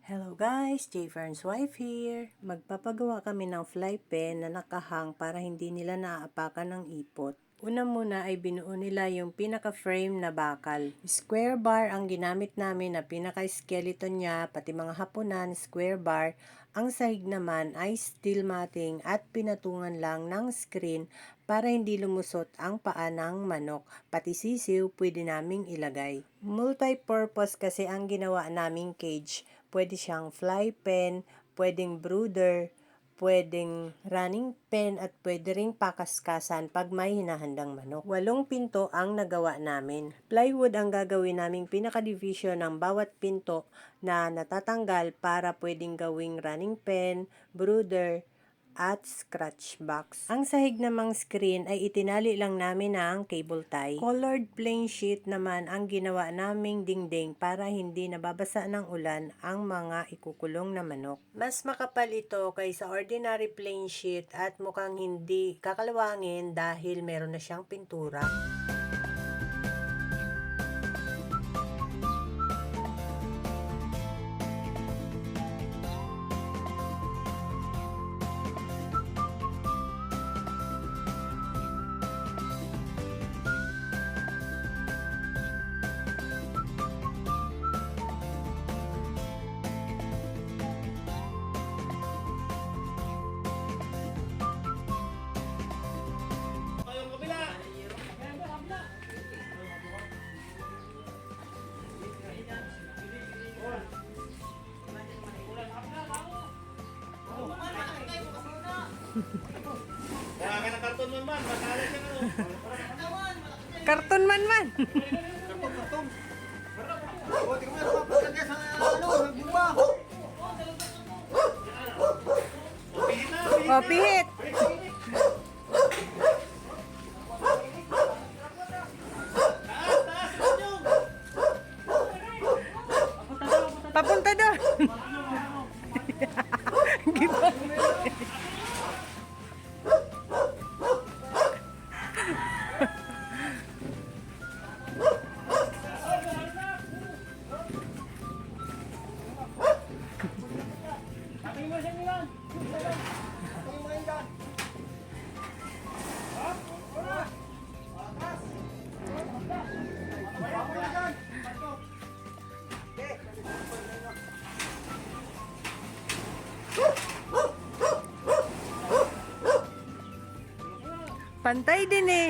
Hello guys, J Fern's wife here. Magpapagawa kami ng fly pen na nakahang para hindi nila naaapakan ng ipot. Una muna ay binuo nila yung pinaka-frame na bakal. Square bar ang ginamit namin na pinaka-skeleton niya, pati mga hapunan, square bar. Ang sahig naman ay steel matting at pinatungan lang ng screen para hindi lumusot ang paa ng manok. Pati sisiw pwede naming ilagay. Multi-purpose kasi ang ginawa naming cage. Pwede siyang fly pen, pwedeng brooder, pwedeng running pen at pwede ring pakaskasan pag may hinahandang manok. 8 pinto ang nagawa namin. Plywood ang gagawin naming pinaka-division ng bawat pinto na natatanggal para pwedeng gawing running pen, brooder, at scratch box. Ang sahig namang screen ay itinali lang namin ng cable tie. Colored plain sheet naman ang ginawa naming dingding para hindi nababasa ng ulan ang mga ikukulong na manok. Mas makapal ito kaysa ordinary plain sheet at mukhang hindi kakalawangin dahil meron na siyang pintura. Kaya ka ng karton man, masala siya ano. Karton man! Karton. O, tingnan mo, papagkagya sa nagbumba. Pihit na, pihit. O, pihit! Taas, yung. Papunta doon! Ating mo siya nilan. Ating mo yan dyan. Pantay din eh.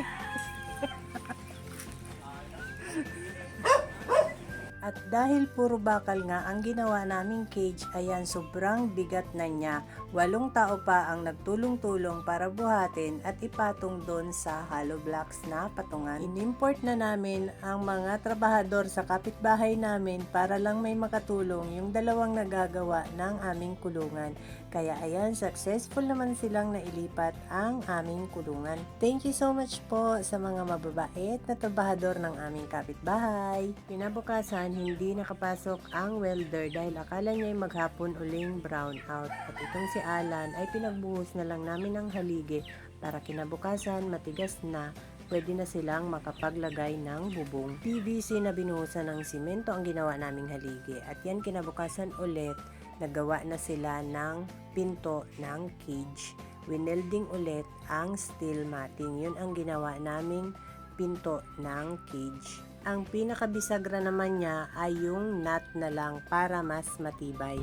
At dahil puro bakal nga ang ginawa naming cage, ayan sobrang bigat na niya. 8 tao pa ang nagtulong-tulong para buhatin at ipatong doon sa hollow blocks na patungan. Inimport na namin ang mga trabahador sa kapitbahay namin para lang may makatulong yung dalawang nagagawa ng aming kulungan. Kaya ayan, successful naman silang nailipat ang aming kulungan. Thank you so much po sa mga mababait na trabahador ng aming kapitbahay. Kinabukasan, hindi nakapasok ang welder dahil akala niya ay maghapon uling brown out. At itong si Alan ay pinagbuhos na lang namin ng haligi para kinabukasan matigas na, pwede na silang makapaglagay ng bubong. PVC na binuhusan ng simento ang ginawa naming haligi. At yan kinabukasan ulit, nagawa na sila ng pinto ng cage. Winelding ulit ang steel matting. Yun ang ginawa naming pinto ng cage. Ang pinakabisagra naman niya ay yung nut na lang para mas matibay.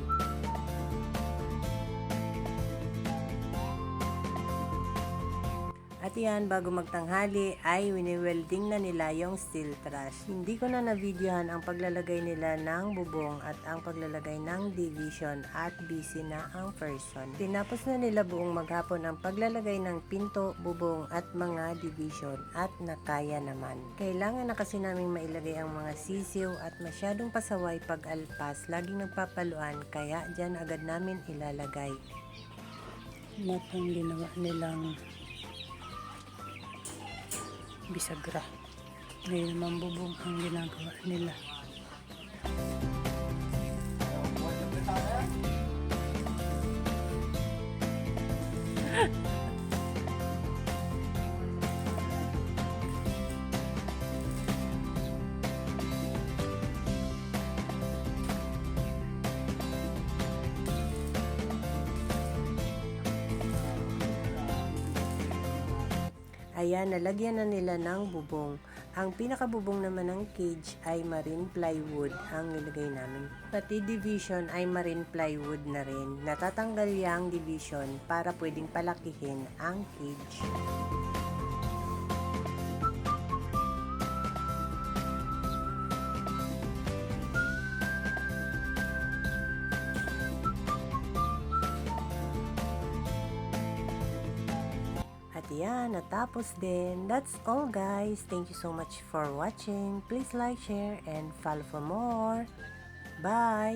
At yan, bago magtanghali ay wini-welding na nila yung steel truss. Hindi ko na na-videohan ang paglalagay nila ng bubong at ang paglalagay ng division at busy na ang person. Tinapos na nila buong maghapon ang paglalagay ng pinto, bubong at mga division at nakaya naman. Kailangan na kasi namin mailagay ang mga sisiw at masyadong pasaway pag alpas, laging nagpapaluan kaya dyan agad namin ilalagay. Matang ginawa nilang bisagra. Ngayon naman bubong ang ginagawa nila. Kaya nalagyan na nila ng bubong. Ang pinakabubong naman ng cage ay marine plywood ang nilagay namin. Pati division ay marine plywood na rin. Natatanggal yung division para pwedeng palakihin ang cage. At yan, natapos din. That's all guys. Thank you so much for watching. Please like, share, and follow for more. Bye!